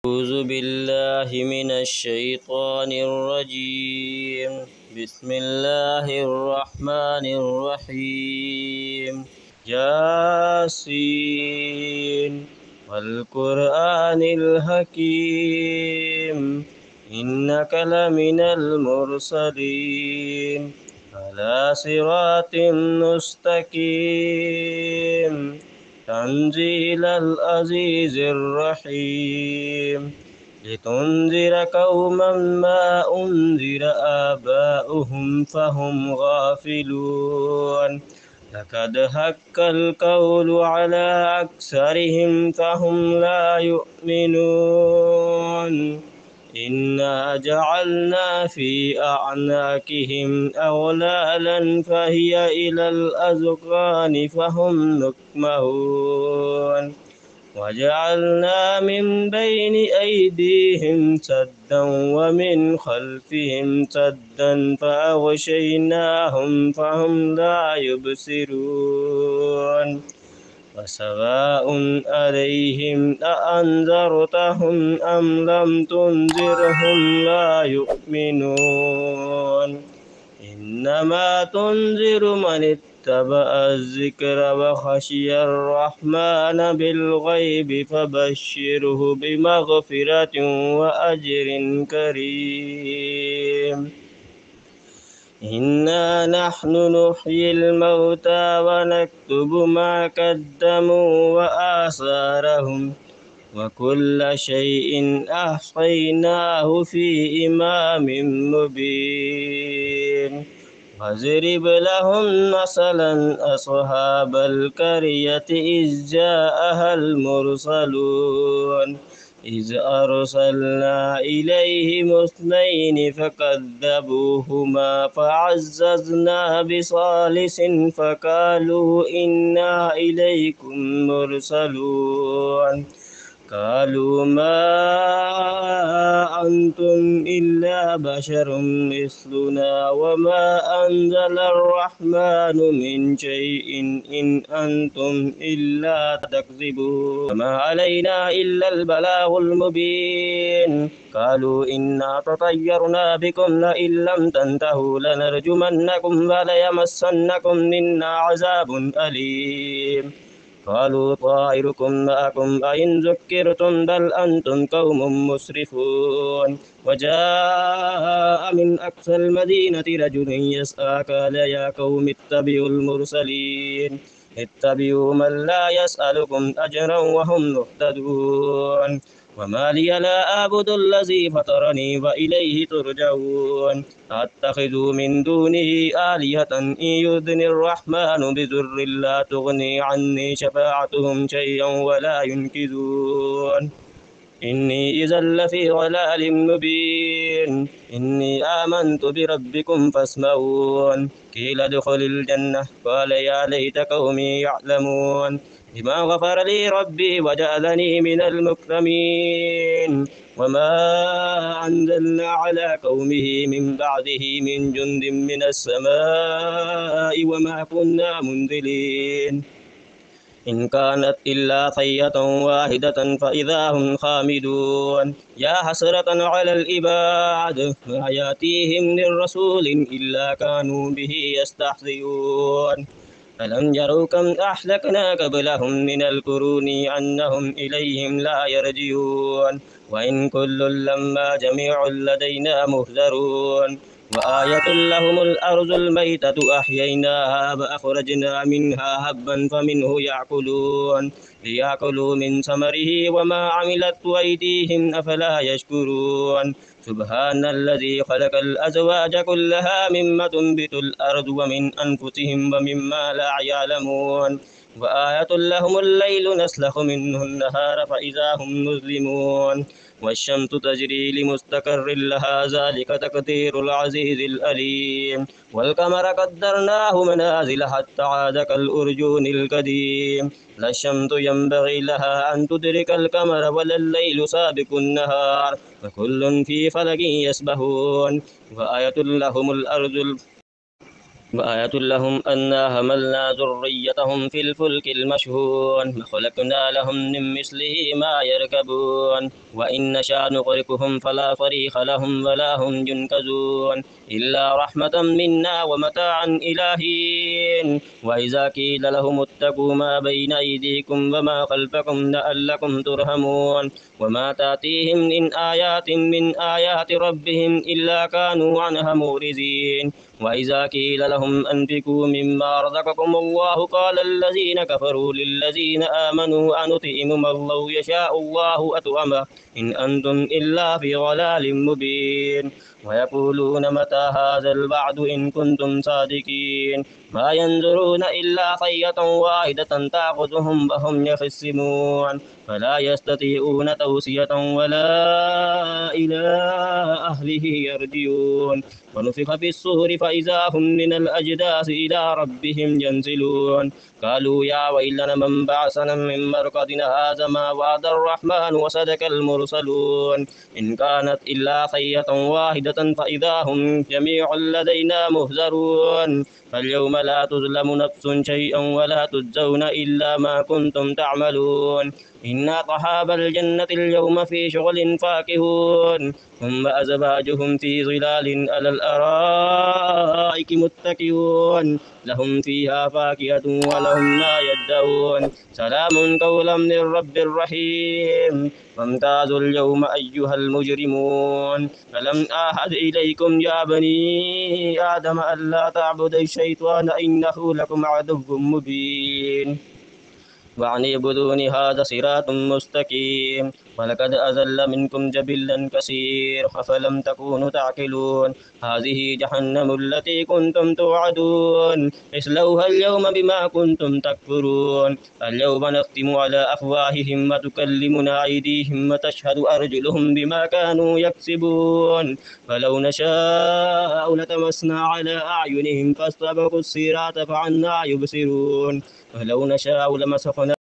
أعوذ بالله من الشيطان الرجيم. بسم الله الرحمن الرحيم. ياسين والقرآن الحكيم إنك لمن المرسلين على صراط مستقيم تنزيل العزيز الرحيم لتنذر قوما ما أنذر آباؤهم فهم غافلون لقد حق القول على أكثرهم فهم لا يؤمنون إنا جعلنا في أعناقهم أغلالا فهي إلى الأذقان فهم مقمحون وجعلنا من بين أيديهم سدا ومن خلفهم سدا فأغشيناهم فهم لا يبصرون وسواء عليهم أأنذرتهم أم لم تنذرهم لا يؤمنون إنما تنذر من اتبع الذكر وخشي الرحمن بالغيب فبشره بمغفرة وأجر كريم إنا نحن نحيي الموتى ونكتب ما قدموا وآثارهم وكل شيء أحصيناه في إمام مبين واضرب لهم مثلا أصحاب القرية إذ جاءها المرسلون إذ أرسلنا إليهم اثنين فكذبوهما فعززنا بثالث فقالوا إنا إليكم مرسلون قالوا ما أنتم إلا بشر مثلنا وما أنزل الرحمن من شيء إن أنتم إلا تكذبون وما علينا إلا البلاغ المبين قالوا إنا تطيرنا بكم لئن لم تنتهوا لنرجمنكم وليمسنكم منا عذاب أليم قالوا طائركم معكم أئن ذكرتم بل أنتم قوم مسرفون وجاء من أقصى المدينة رجل يسعى قال يا قوم اتبعوا المرسلين اتبعوا من لا يسألكم أجرا وهم مهتدون وما لي لا أعبد الذي فطرني وإليه ترجعون أتخذ من دونه آلهة إن يردني الرحمن بضر لا تغني عني شفاعتهم شيئا ولا ينقذون إني إذا لفي ضلال مبين إني آمنت بربكم فاسمعون قيل ادخل الجنة قال يا ليت قومي يعلمون بما غفر لي ربي وجعلني من المكرمين وما أنزلنا على قومه من بعده من جند من السماء وما كنا منزلين إن كانت إلا صيحة واحدة فإذا هم خامدون يا حسرة على العباد ما يأتيهم من رسول إلا كانوا به يستهزئون ألم يروا كم أهلكنا قبلهم من القرون أنهم إليهم لا يرجعون وإن كل لما جميع لدينا محضرون وآية لهم الأرض الميتة أحييناها وأخرجنا منها حبا فمنه يأكلون ليأكلوا من ثمره وما عملت أيديهم أفلا يشكرون سبحان الذي خلق الأزواج كلها مما تنبت الأرض ومن أنفسهم ومما لا يعلمون وآية لهم الليل نسلخ منه النهار فإذا هم مظلمون والشمس تجري لمستقر لها ذلك تقدير العزيز الأليم والقمر قدرناه منازل حتى عاد كالأرجون القديم لا الشمس ينبغي لها أن تدرك القمر ولا الليل سابق النهار وكل في فلك يسبحون وآية لهم الأرض وآية لهم أنا حملنا ذريتهم في الفلك المشحون وخلقنا لهم من مثله ما يركبون وإن نشأ نغرقهم فلا صريخ لهم ولا هم ينقذون إلا رحمة منا ومتاعا إلى حين وإذا قيل لهم اتقوا ما بين أيديكم وما خلفكم لعلكم ترحمون وما تأتيهم من آيات ربهم إلا كانوا عنها معرضين وإذا قيل لهم أنفقوا مما رزقكم الله قال الذين كفروا للذين آمنوا أنطعم من لو يشاء الله أطعمه إن أنتم إلا في ضلال مبين ويقولون متى هذا الوعد إن كنتم صادقين ما ينظرون إلا صيحة واحدة تأخذهم وهم يخصمون فلا يستطيعون توصية ولا إلى أهله يرجعون ونفخ في الصور فإذا هم من الأجداث إلى ربهم ينزلون قالوا يا ويلنا من بعثنا من مرقدنا هذا ما وعد الرحمن وصدق المرسلون إن كانت إلا صيحة واحدة فإذا هم جميع لدينا مهزرون فاليوم لا تظلم نفس شيئا ولا تجزون إلا ما كنتم تعملون إن أصحاب الجنة اليوم في شغل فاكهون هم أزواجهم في ظلال على الأرائك متكئون لهم فيها فاكهة ولهم ما يدعون سلام قولا من رب رحيم وامتازوا اليوم أيها المجرمون ألم أعهد إليكم يا بني آدم ألا تعبدوا الشيطان إنه لكم عدو مبين وأن اعبدوني هذا صراط مستقيم ولقد أضل منكم جبلا كثير أفلم تكونوا تعقلون هذه جهنم التي كنتم توعدون اصلوها اليوم بما كنتم تكفرون اليوم نختم على أفواههم وتكلمنا أيديهم وتشهد أرجلهم بما كانوا يكسبون فلو نشاء لتمسنا على أعينهم فاستبقوا الصراط فعنا يبصرون ولو نشاء لمسخنا